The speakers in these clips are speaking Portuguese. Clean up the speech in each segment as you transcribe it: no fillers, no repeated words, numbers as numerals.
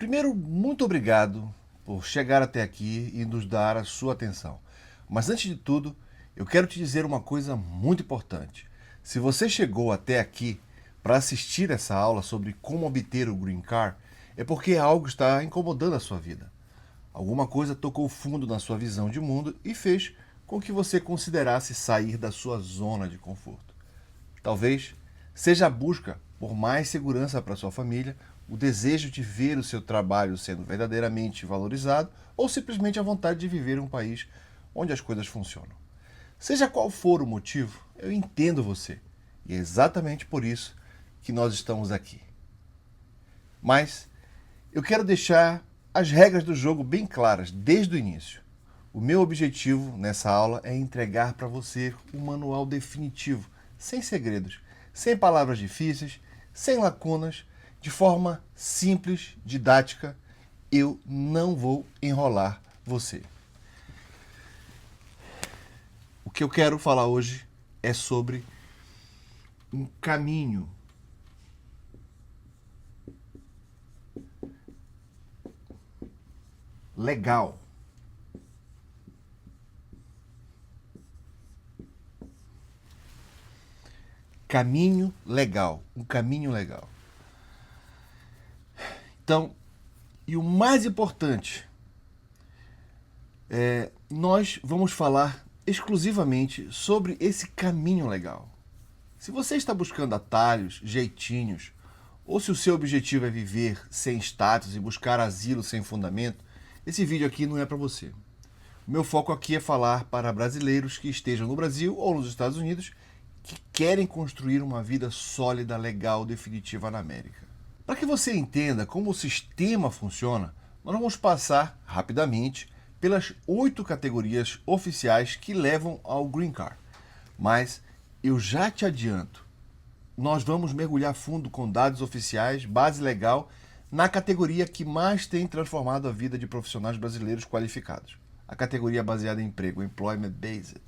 Primeiro, muito obrigado por chegar até aqui e nos dar a sua atenção. Mas antes de tudo, eu quero te dizer uma coisa muito importante. Se você chegou até aqui para assistir essa aula sobre como obter o Green Card, é porque algo está incomodando a sua vida. Alguma coisa tocou fundo na sua visão de mundo e fez com que você considerasse sair da sua zona de conforto. Talvez seja a busca por mais segurança para sua família, o desejo de ver o seu trabalho sendo verdadeiramente valorizado ou simplesmente a vontade de viver em um país onde as coisas funcionam. Seja qual for o motivo, eu entendo você e é exatamente por isso que nós estamos aqui. Mas eu quero deixar as regras do jogo bem claras desde o início. O meu objetivo nessa aula é entregar para você um manual definitivo, sem segredos, sem palavras difíceis, sem lacunas, de forma simples, didática. Eu não vou enrolar você. O que eu quero falar hoje é sobre um caminho legal. Caminho legal, um caminho legal. Então, e o mais importante, nós vamos falar exclusivamente sobre esse caminho legal. Se você está buscando atalhos, jeitinhos, ou se o seu objetivo é viver sem status e buscar asilo sem fundamento, esse vídeo aqui não é para você. O meu foco aqui é falar para brasileiros que estejam no Brasil ou nos Estados Unidos que querem construir uma vida sólida, legal, definitiva na América. Para que você entenda como o sistema funciona, nós vamos passar rapidamente pelas 8 categorias oficiais que levam ao Green Card. Mas eu já te adianto, nós vamos mergulhar fundo com dados oficiais, base legal, na categoria que mais tem transformado a vida de profissionais brasileiros qualificados. A categoria baseada em emprego, Employment Based.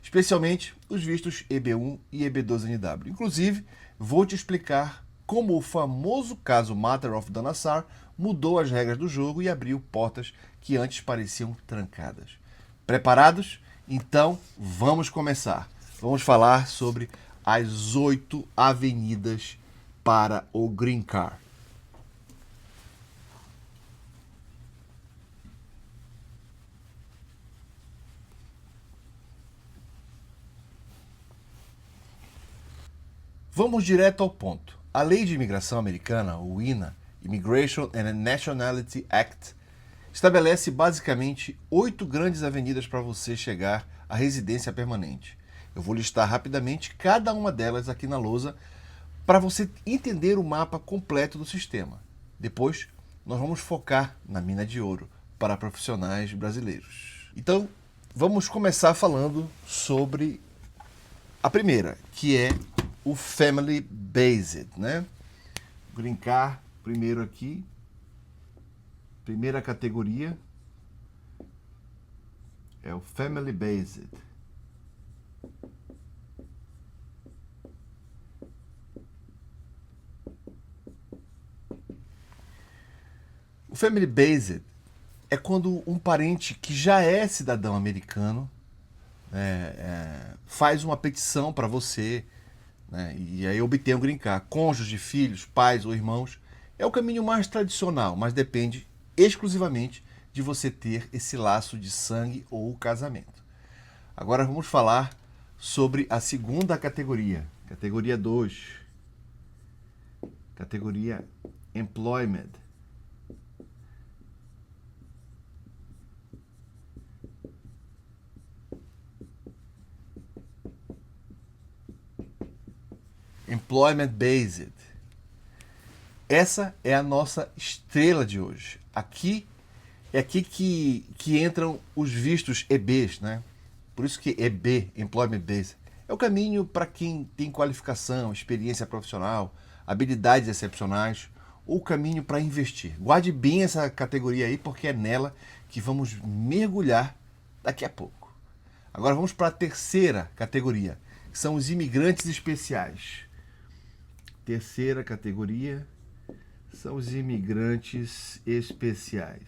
Especialmente os vistos EB1 e EB2NW. Inclusive, vou te explicar como o famoso caso Matter of Danassar mudou as regras do jogo e abriu portas que antes pareciam trancadas. Preparados? Então, vamos começar. Vamos falar sobre as 8 avenidas para o Green Card. Vamos direto ao ponto. A Lei de Imigração Americana, o INA, Immigration and Nationality Act, estabelece basicamente 8 grandes avenidas para você chegar à residência permanente. Eu vou listar rapidamente cada uma delas aqui na lousa para você entender o mapa completo do sistema. Depois, nós vamos focar na mina de ouro para profissionais brasileiros. Então, vamos começar falando sobre a primeira, que é o Family Based, né? Green Card, primeiro aqui, primeira categoria é o Family Based. O Family Based é quando um parente que já é cidadão americano faz uma petição para você, né, e aí obtém o Green Card. Cônjuge, filhos, pais ou irmãos. É o caminho mais tradicional, mas depende exclusivamente de você ter esse laço de sangue ou casamento. Agora vamos falar sobre a segunda categoria. Categoria 2. Categoria Employment. Employment Based. Essa é a nossa estrela de hoje. Aqui que entram os vistos EBs, né? Por isso que EB, Employment Based, é o caminho para quem tem qualificação, experiência profissional, habilidades excepcionais, ou o caminho para investir. Guarde bem essa categoria aí, porque é nela que vamos mergulhar daqui a pouco. Agora vamos para a terceira categoria, que são os imigrantes especiais. Terceira categoria são os imigrantes especiais.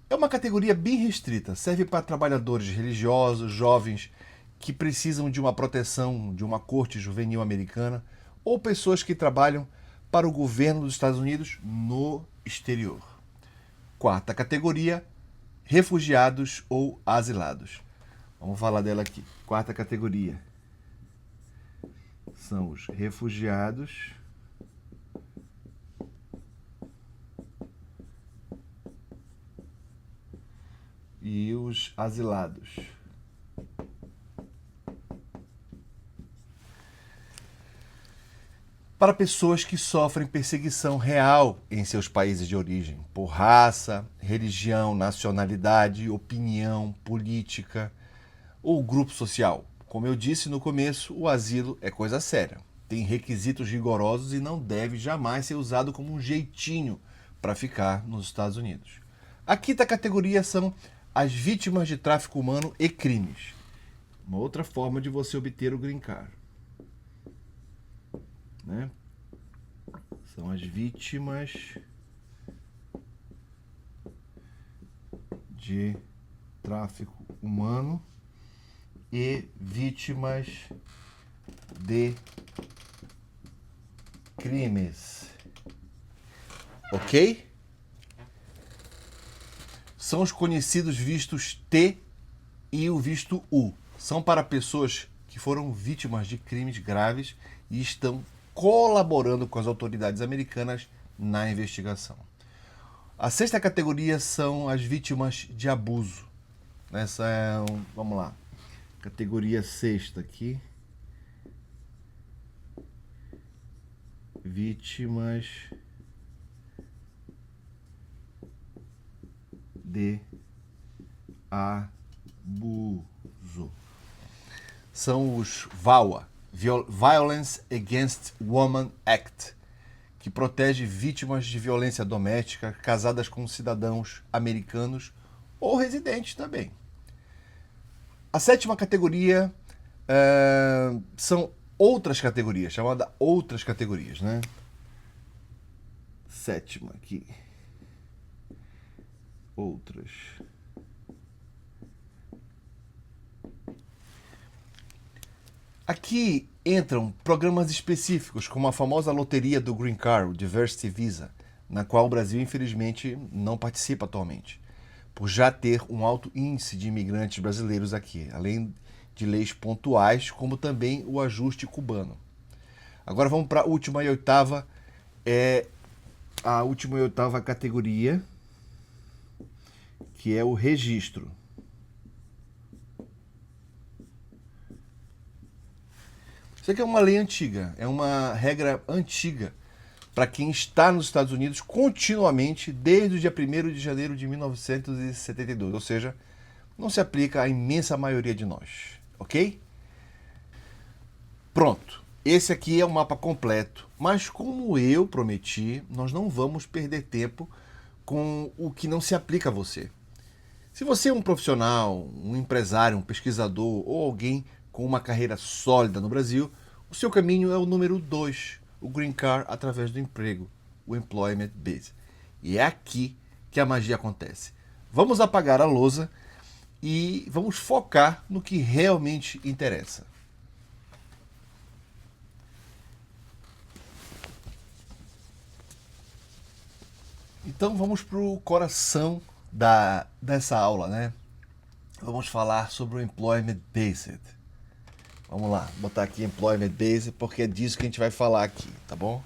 É uma categoria bem restrita, serve para trabalhadores religiosos, jovens que precisam de uma proteção de uma corte juvenil americana ou pessoas que trabalham para o governo dos Estados Unidos no exterior. Quarta categoria, refugiados ou asilados. Vamos falar dela aqui. Quarta categoria são os refugiados e os asilados. Para pessoas que sofrem perseguição real em seus países de origem, por raça, religião, nacionalidade, opinião, política ou grupo social. Como eu disse no começo, o asilo é coisa séria. Tem requisitos rigorosos e não deve jamais ser usado como um jeitinho para ficar nos Estados Unidos. A quinta categoria são as vítimas de tráfico humano e crimes. Uma outra forma de você obter o green card. Né? São as vítimas de tráfico humano e vítimas de crimes. Ok? São os conhecidos vistos T e o visto U. São para pessoas que foram vítimas de crimes graves e estão colaborando com as autoridades americanas na investigação. A sexta categoria são as vítimas de abuso. Essa é, vamos lá, categoria sexta aqui. Vítimas de abuso. São os VAWA, Violence Against Women Act, que protege vítimas de violência doméstica casadas com cidadãos americanos ou residentes também. A sétima categoria são outras categorias, chamada outras categorias, né? Sétima aqui. Outras. Aqui entram programas específicos, como a famosa loteria do Green Card, o Diversity Visa, na qual o Brasil, infelizmente, não participa atualmente, por já ter um alto índice de imigrantes brasileiros aqui, além de leis pontuais, como também o ajuste cubano. Agora vamos para a última e oitava, categoria, que é o registro. Isso aqui é uma lei antiga, é uma regra antiga para quem está nos Estados Unidos continuamente desde o dia 1º de janeiro de 1972, ou seja, não se aplica à imensa maioria de nós, ok? Pronto, esse aqui é o mapa completo, mas como eu prometi, nós não vamos perder tempo com o que não se aplica a você. Se você é um profissional, um empresário, um pesquisador ou alguém com uma carreira sólida no Brasil, o seu caminho é o número 2, o Green Card através do emprego, o Employment Base. E é aqui que a magia acontece. Vamos apagar a lousa e vamos focar no que realmente interessa. Então vamos para o coração dessa aula, né? Vamos falar sobre o Employment Based. Vamos lá, botar aqui Employment Based porque é disso que a gente vai falar aqui, tá bom?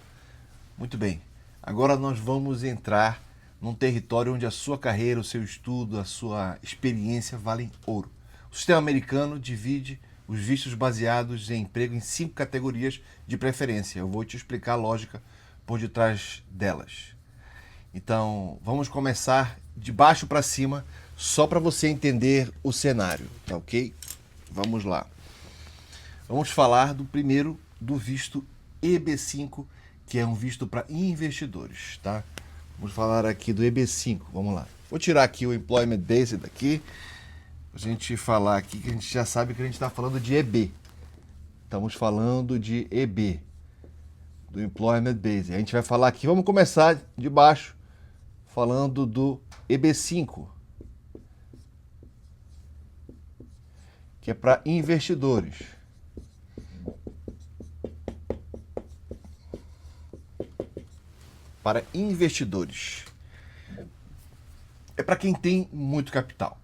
Muito bem. Agora nós vamos entrar num território onde a sua carreira, o seu estudo, a sua experiência valem ouro. O sistema americano divide os vistos baseados em emprego em 5 categorias de preferência. Eu vou te explicar a lógica por detrás delas. Então, vamos começar de baixo para cima, só para você entender o cenário, tá ok? Vamos lá. Vamos falar do primeiro, do visto EB5, que é um visto para investidores, tá? Vamos falar aqui do EB5, vamos lá. Vou tirar aqui o Employment Based daqui, a gente falar aqui que a gente já sabe que a gente está falando de EB. Estamos falando de EB, do Employment Base. A gente vai falar aqui, vamos começar de baixo, falando do EB5, que é para investidores. Para investidores. É para quem tem muito capital.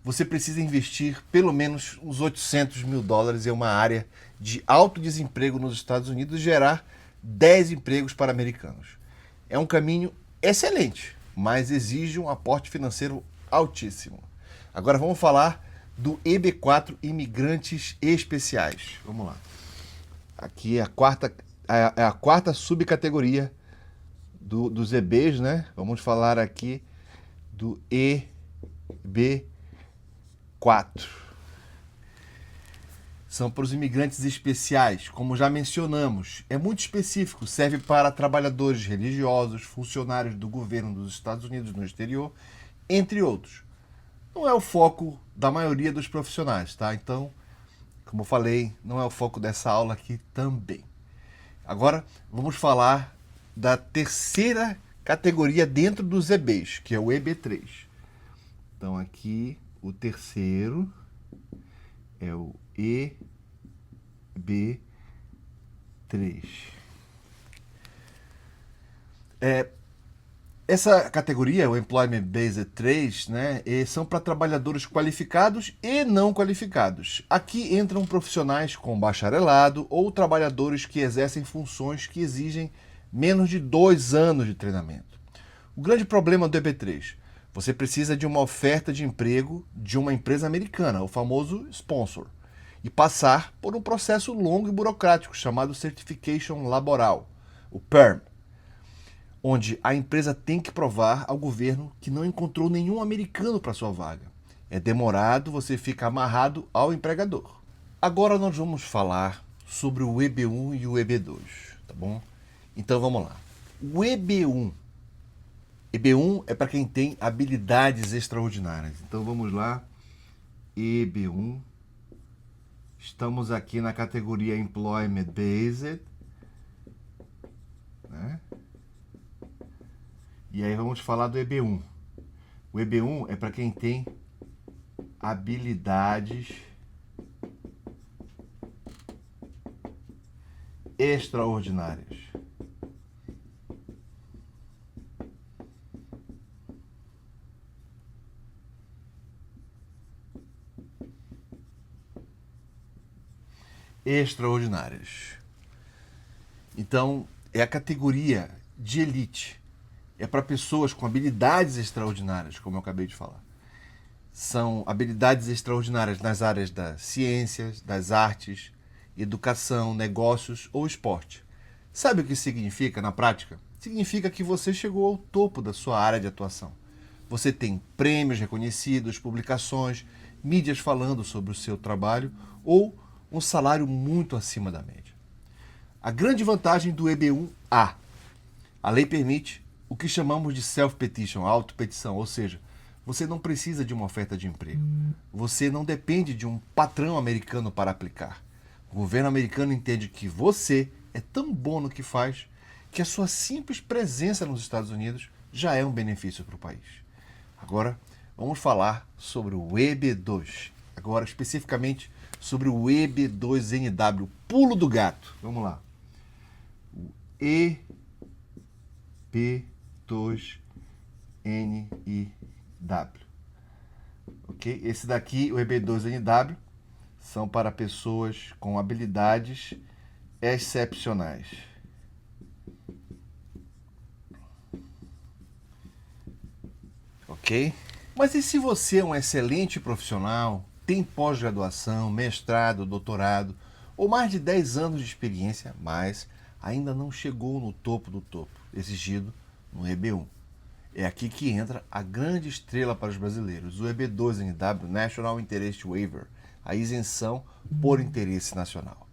Você precisa investir pelo menos uns 800 mil dólares em uma área de alto desemprego nos Estados Unidos e gerar 10 empregos para americanos. É um caminho excelente, mas exige um aporte financeiro altíssimo. Agora vamos falar do EB4 Imigrantes Especiais. Vamos lá. Aqui é a quarta subcategoria dos EBs, né? Vamos falar aqui do EB4. São para os imigrantes especiais, como já mencionamos. É muito específico, serve para trabalhadores religiosos, funcionários do governo dos Estados Unidos no exterior, entre outros. Não é o foco da maioria dos profissionais, tá? Então, como eu falei, não é o foco dessa aula aqui também. Agora, vamos falar da terceira categoria dentro dos EBs, que é o EB3. Então, aqui, o terceiro é o EB3. Essa categoria, o Employment Based 3, né, são para trabalhadores qualificados e não qualificados. Aqui entram profissionais com bacharelado ou trabalhadores que exercem funções que exigem menos de 2 anos de treinamento. O grande problema do EB3, você precisa de uma oferta de emprego de uma empresa americana, o famoso sponsor, e passar por um processo longo e burocrático chamado Certification Laboral, o PERM, onde a empresa tem que provar ao governo que não encontrou nenhum americano para sua vaga. É demorado, você fica amarrado ao empregador. Agora nós vamos falar sobre o EB1 e o EB2, tá bom? Então vamos lá. O EB1. EB1 é para quem tem habilidades extraordinárias. Então vamos lá. EB1. Estamos aqui na categoria Employment Based, né? E aí vamos falar do EB1. O EB1 é para quem tem habilidades extraordinárias. Extraordinárias. Então, é a categoria de elite. É para pessoas com habilidades extraordinárias, como eu acabei de falar. São habilidades extraordinárias nas áreas das ciências, das artes, educação, negócios ou esporte. Sabe o que significa na prática? Significa que você chegou ao topo da sua área de atuação. Você tem prêmios reconhecidos, publicações, mídias falando sobre o seu trabalho ou um salário muito acima da média. A grande vantagem do EB1A. A lei permite o que chamamos de self-petition, auto-petição, ou seja, você não precisa de uma oferta de emprego. Você não depende de um patrão americano para aplicar. O governo americano entende que você é tão bom no que faz que a sua simples presença nos Estados Unidos já é um benefício para o país. Agora, vamos falar sobre o EB2. Agora, especificamente, sobre o EB2NW, pulo do gato. Vamos lá. O EB2NW. Ok? Esse daqui, o EB2NW, são para pessoas com habilidades excepcionais. Ok? Mas e se você é um excelente profissional, tem pós-graduação, mestrado, doutorado, ou mais de 10 anos de experiência, mas ainda não chegou no topo do topo, exigido no EB1? É aqui que entra a grande estrela para os brasileiros, o EB2NW, National Interest Waiver, a isenção por interesse nacional.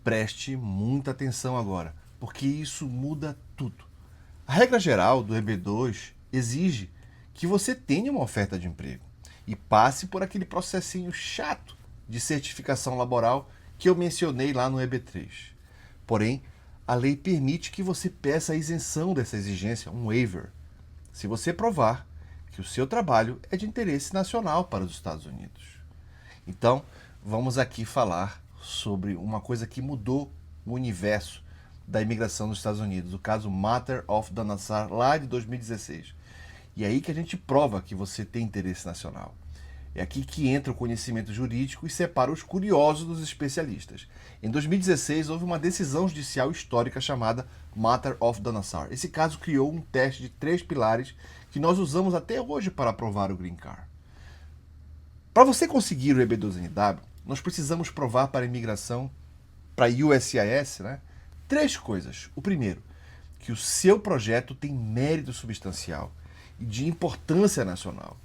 Preste muita atenção agora, porque isso muda tudo. A regra geral do EB2 exige que você tenha uma oferta de emprego e passe por aquele processinho chato de certificação laboral que eu mencionei lá no EB3. Porém, a lei permite que você peça a isenção dessa exigência, um waiver, se você provar que o seu trabalho é de interesse nacional para os Estados Unidos. Então, vamos aqui falar sobre uma coisa que mudou o universo da imigração nos Estados Unidos, o caso Matter of Danassar, lá de 2016. E é aí que a gente prova que você tem interesse nacional. É aqui que entra o conhecimento jurídico e separa os curiosos dos especialistas. Em 2016, houve uma decisão judicial histórica chamada Matter of Danassar. Esse caso criou um teste de 3 pilares que nós usamos até hoje para aprovar o Green Card. Para você conseguir o EB-2NW, nós precisamos provar para a imigração, para a USCIS, 3 coisas. O primeiro, que o seu projeto tem mérito substancial e de importância nacional.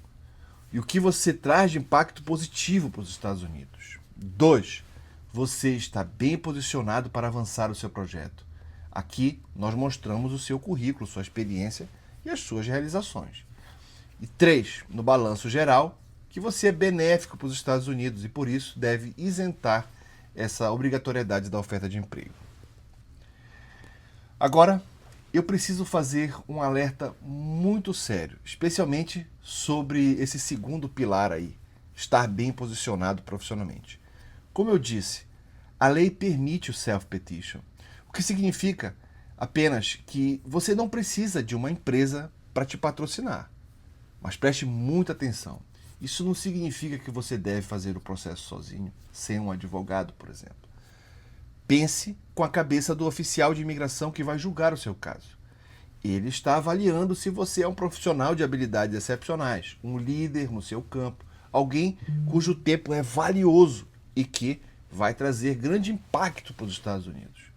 E o que você traz de impacto positivo para os Estados Unidos. 2, você está bem posicionado para avançar o seu projeto. Aqui nós mostramos o seu currículo, sua experiência e as suas realizações. E 3, no balanço geral, que você é benéfico para os Estados Unidos e por isso deve isentar essa obrigatoriedade da oferta de emprego. Agora, eu preciso fazer um alerta muito sério, especialmente sobre esse segundo pilar aí, estar bem posicionado profissionalmente. Como eu disse, a lei permite o self-petition, o que significa apenas que você não precisa de uma empresa para te patrocinar. Mas preste muita atenção. Isso não significa que você deve fazer o processo sozinho, sem um advogado, por exemplo. Pense com a cabeça do oficial de imigração que vai julgar o seu caso. Ele está avaliando se você é um profissional de habilidades excepcionais, um líder no seu campo, alguém cujo tempo é valioso e que vai trazer grande impacto para os Estados Unidos.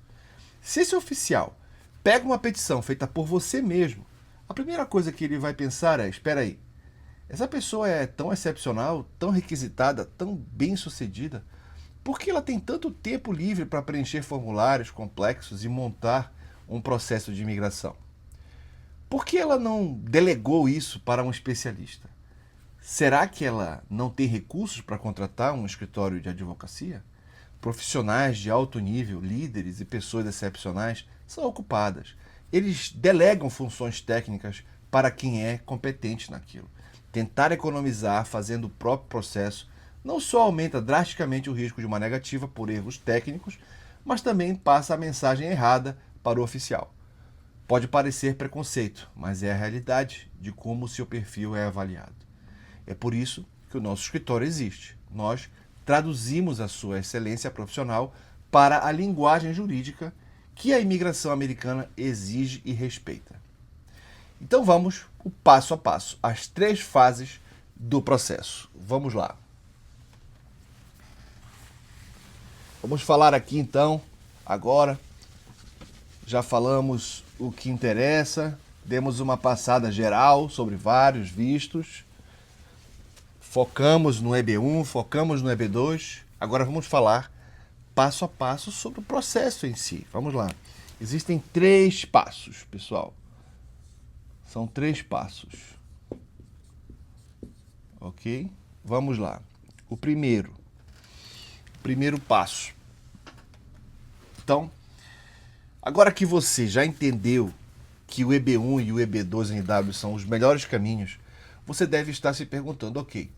Se esse oficial pega uma petição feita por você mesmo, a primeira coisa que ele vai pensar é, espera aí, essa pessoa é tão excepcional, tão requisitada, tão bem-sucedida, por que ela tem tanto tempo livre para preencher formulários complexos e montar um processo de imigração? Por que ela não delegou isso para um especialista? Será que ela não tem recursos para contratar um escritório de advocacia? Profissionais de alto nível, líderes e pessoas excepcionais são ocupadas. Eles delegam funções técnicas para quem é competente naquilo. Tentar economizar fazendo o próprio processo não só aumenta drasticamente o risco de uma negativa por erros técnicos, mas também passa a mensagem errada para o oficial. Pode parecer preconceito, mas é a realidade de como o seu perfil é avaliado. É por isso que o nosso escritório existe. Nós traduzimos a sua excelência profissional para a linguagem jurídica que a imigração americana exige e respeita. Então vamos o passo a passo, as 3 fases do processo. Vamos lá. Vamos falar aqui então, agora. Já falamos o que interessa, demos uma passada geral sobre vários vistos. Focamos no EB1, focamos no EB2. Agora vamos falar passo a passo sobre o processo em si. Vamos lá. Existem 3 passos, pessoal. São 3 passos. Ok? Vamos lá. O primeiro passo. Então, agora que você já entendeu que o EB1 e o EB2NW são os melhores caminhos, você deve estar se perguntando, ok,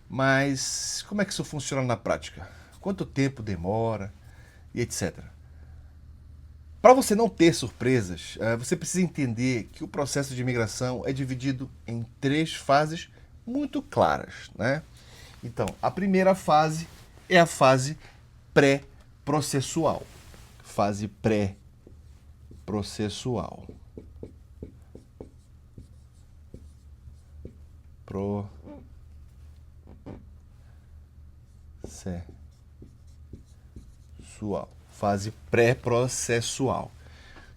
mas como é que isso funciona na prática? Quanto tempo demora? E etc. Para você não ter surpresas, você precisa entender que o processo de imigração é dividido em 3 fases muito claras, Então, a primeira fase é a fase pré-processual. Fase pré-processual. Fase pré-processual.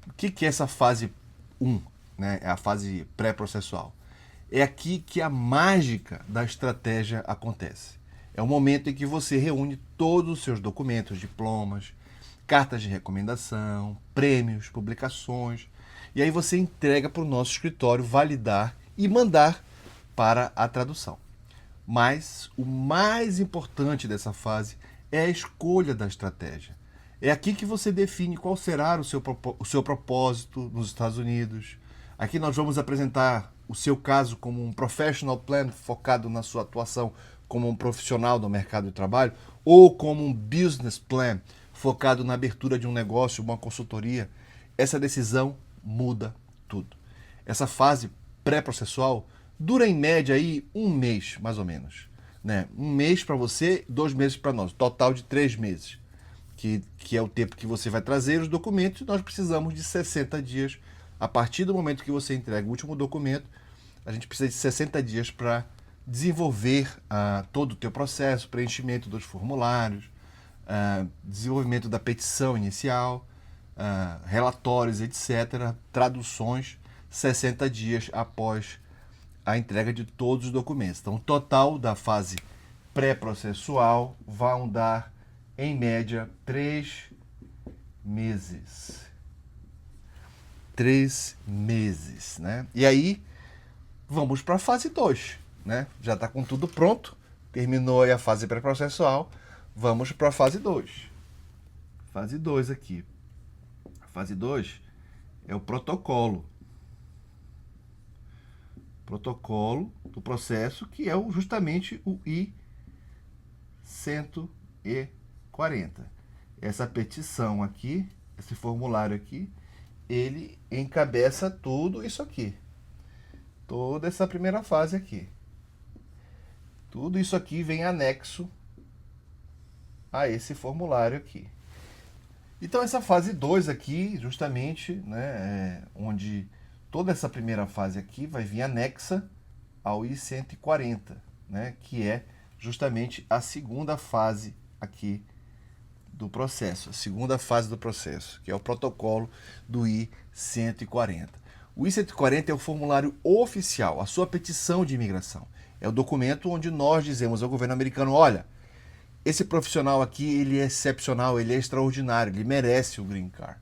O que é essa fase 1? É a fase pré-processual. É aqui que a mágica da estratégia acontece. É o momento em que você reúne todos os seus documentos, diplomas, cartas de recomendação, prêmios, publicações, e aí você entrega para o nosso escritório validar e mandar para a tradução. Mas o mais importante dessa fase é a escolha da estratégia. É aqui que você define qual será o seu propósito nos Estados Unidos. Aqui nós vamos apresentar o seu caso como um professional plan focado na sua atuação como um profissional do mercado de trabalho ou como um business plan focado na abertura de um negócio, uma consultoria. Essa decisão muda tudo. Essa fase pré-processual dura em média aí um mês, mais ou menos. Né? Um mês para você, 2 meses para nós. Total de 3 meses. Que é o tempo que você vai trazer os documentos. Nós precisamos de 60 dias. A partir do momento que você entrega o último documento, a gente precisa de 60 dias para desenvolver todo o teu processo, preenchimento dos formulários, desenvolvimento da petição inicial, relatórios, etc., traduções, 60 dias após a entrega de todos os documentos. Então, o total da fase pré-processual vai dar, em média, 3 meses. 3 meses, né? E aí, vamos para a fase 2, né? Já está com tudo pronto, terminou aí a fase pré-processual, vamos para a fase 2. Fase 2 aqui. A fase 2 é o protocolo. Protocolo do processo, que é justamente o I-140. Essa petição aqui, esse formulário aqui, ele encabeça tudo isso aqui. Toda essa primeira fase aqui. Tudo isso aqui vem anexo a esse formulário aqui. Então, essa fase 2 aqui, justamente, né, onde toda essa primeira fase aqui vai vir anexa ao I-140, né, que é justamente a segunda fase aqui do processo, a segunda fase do processo, que é o protocolo do I-140. O I-140 é o formulário oficial, a sua petição de imigração. É o documento onde nós dizemos ao governo americano, olha, esse profissional aqui, ele é excepcional, ele é extraordinário, ele merece o Green Card.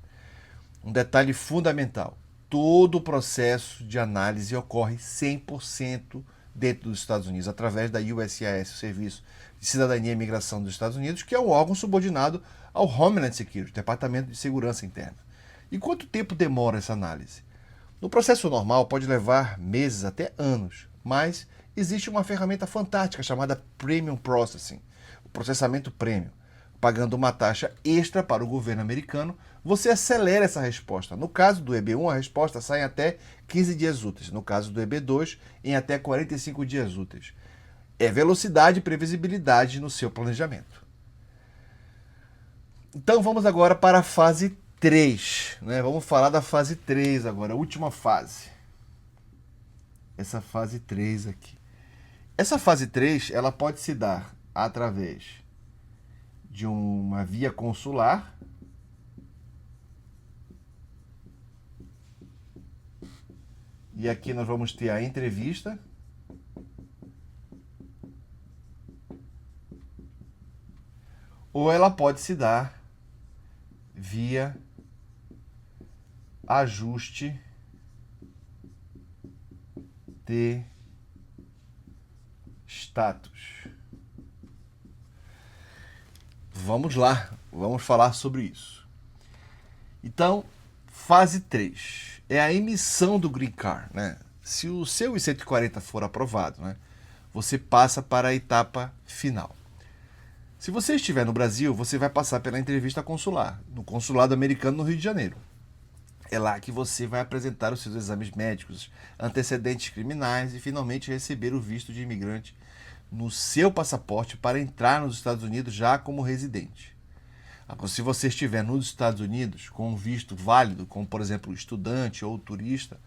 Um detalhe fundamental, todo o processo de análise ocorre 100% dentro dos Estados Unidos, através da USCIS, o Serviço de Cidadania e Imigração dos Estados Unidos, que é um órgão subordinado ao Homeland Security, Departamento de Segurança Interna. E quanto tempo demora essa análise? No processo normal pode levar meses até anos, mas existe uma ferramenta fantástica chamada Premium Processing, o processamento premium. Pagando uma taxa extra para o governo americano, você acelera essa resposta. No caso do EB1, a resposta sai em até 15 dias úteis. No caso do EB2, em até 45 dias úteis. É velocidade e previsibilidade no seu planejamento. Então vamos agora para a fase 3. Né? Vamos falar da fase 3 agora, a última fase. Essa fase 3 aqui. Essa fase 3, ela pode se dar através de uma via consular, e aqui nós vamos ter a entrevista, ou ela pode se dar via ajuste de status. Vamos lá, vamos falar sobre isso. Então, fase 3 é a emissão do Green Card, né? Se o seu I-140 for aprovado, né, você passa para a etapa final. Se você estiver no Brasil, você vai passar pela entrevista consular, no consulado americano no Rio de Janeiro. É lá que você vai apresentar os seus exames médicos, antecedentes criminais e finalmente receber o visto de imigrante no seu passaporte para entrar nos Estados Unidos já como residente. Agora, se você estiver nos Estados Unidos com um visto válido, como por exemplo estudante ou turista,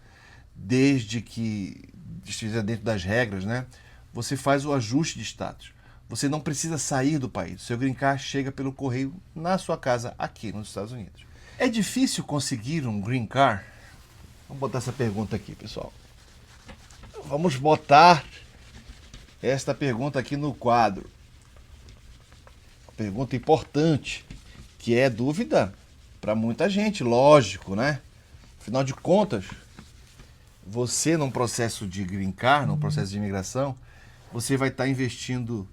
desde que esteja dentro das regras, né, você faz o ajuste de status. Você não precisa sair do país. O seu Green Card chega pelo correio na sua casa aqui nos Estados Unidos. É difícil conseguir um Green Card? Vamos botar essa pergunta aqui, pessoal. Vamos botar esta pergunta aqui no quadro. Uma pergunta importante, que é dúvida para muita gente, lógico, né? Afinal de contas, você num processo de Green Card, num processo de imigração, você vai estar investindo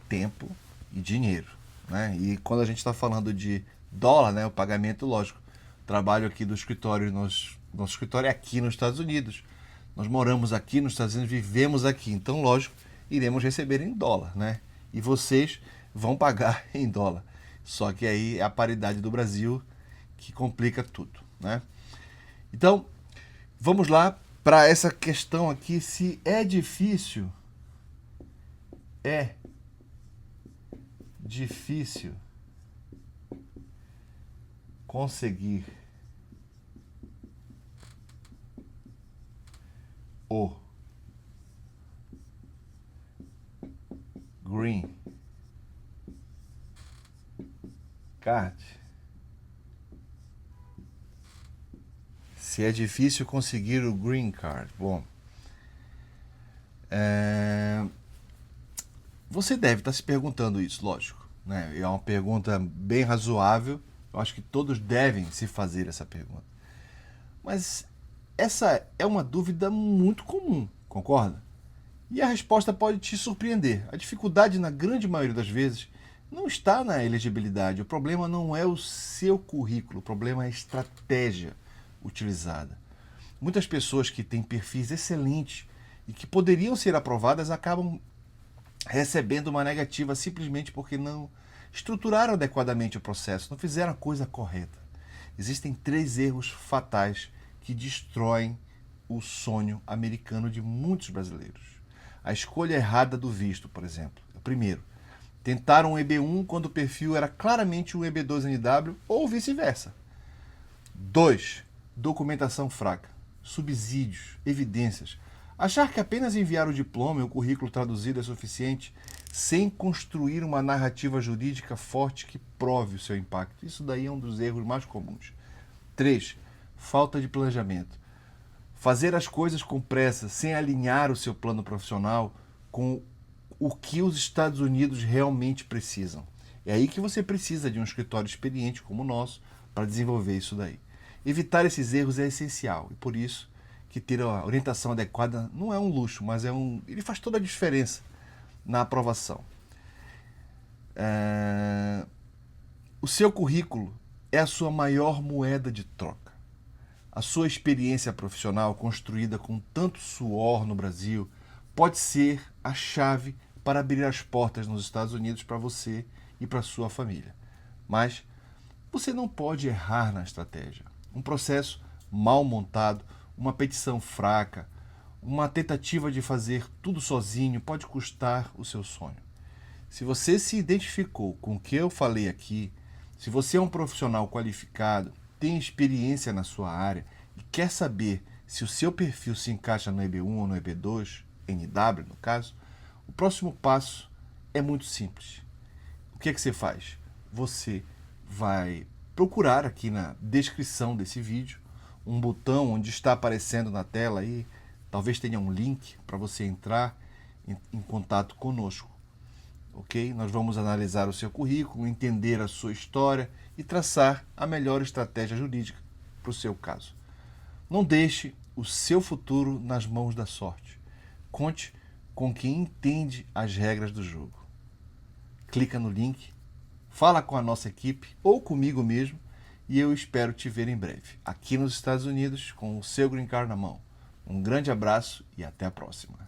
tempo e dinheiro, né? E quando a gente está falando de dólar, né, o pagamento, lógico, trabalho aqui do escritório, nosso escritório é aqui nos Estados Unidos, nós moramos aqui nos Estados Unidos, vivemos aqui, então, lógico, iremos receber em dólar, né? E vocês vão pagar em dólar. Só que aí é a paridade do Brasil que complica tudo, né? Então, vamos lá para essa questão aqui, se é difícil conseguir o green card. Se é difícil conseguir o green card. Bom, você deve estar se perguntando isso, lógico, né? É uma pergunta bem razoável. Eu acho que todos devem se fazer essa pergunta. Mas essa é uma dúvida muito comum, concorda? E a resposta pode te surpreender. A dificuldade, na grande maioria das vezes, não está na elegibilidade. O problema não é o seu currículo, o problema é a estratégia utilizada. Muitas pessoas que têm perfis excelentes e que poderiam ser aprovadas acabam recebendo uma negativa simplesmente porque não estruturaram adequadamente o processo, não fizeram a coisa correta. Existem 3 erros fatais que destroem o sonho americano de muitos brasileiros. A escolha errada do visto, por exemplo. Primeiro, tentar um EB1 quando o perfil era claramente um EB2NW ou vice-versa. 2. Documentação fraca, subsídios, evidências. Achar que apenas enviar o diploma e o currículo traduzido é suficiente sem construir uma narrativa jurídica forte que prove o seu impacto. Isso daí é um dos erros mais comuns. 3. Falta de planejamento. Fazer as coisas com pressa, sem alinhar o seu plano profissional com o que os Estados Unidos realmente precisam. É aí que você precisa de um escritório experiente como o nosso para desenvolver isso daí. Evitar esses erros é essencial e por isso que ter a orientação adequada não é um luxo, mas ele faz toda a diferença na aprovação. O seu currículo é a sua maior moeda de troca. A sua experiência profissional construída com tanto suor no Brasil pode ser a chave para abrir as portas nos Estados Unidos para você e para sua família. Mas você não pode errar na estratégia. Um processo mal montado, uma petição fraca, uma tentativa de fazer tudo sozinho pode custar o seu sonho. Se você se identificou com o que eu falei aqui, se você é um profissional qualificado, tem experiência na sua área e quer saber se o seu perfil se encaixa no EB1 ou no EB2, NW no caso, o próximo passo é muito simples. O que é que você faz? Você vai procurar aqui na descrição desse vídeo um botão onde está aparecendo na tela aí, talvez tenha um link para você entrar em contato conosco. Ok? Nós vamos analisar o seu currículo, entender a sua história e traçar a melhor estratégia jurídica para o seu caso. Não deixe o seu futuro nas mãos da sorte. Conte com quem entende as regras do jogo. Clica no link, fala com a nossa equipe ou comigo mesmo e eu espero te ver em breve, aqui nos Estados Unidos, com o seu Green Card na mão. Um grande abraço e até a próxima.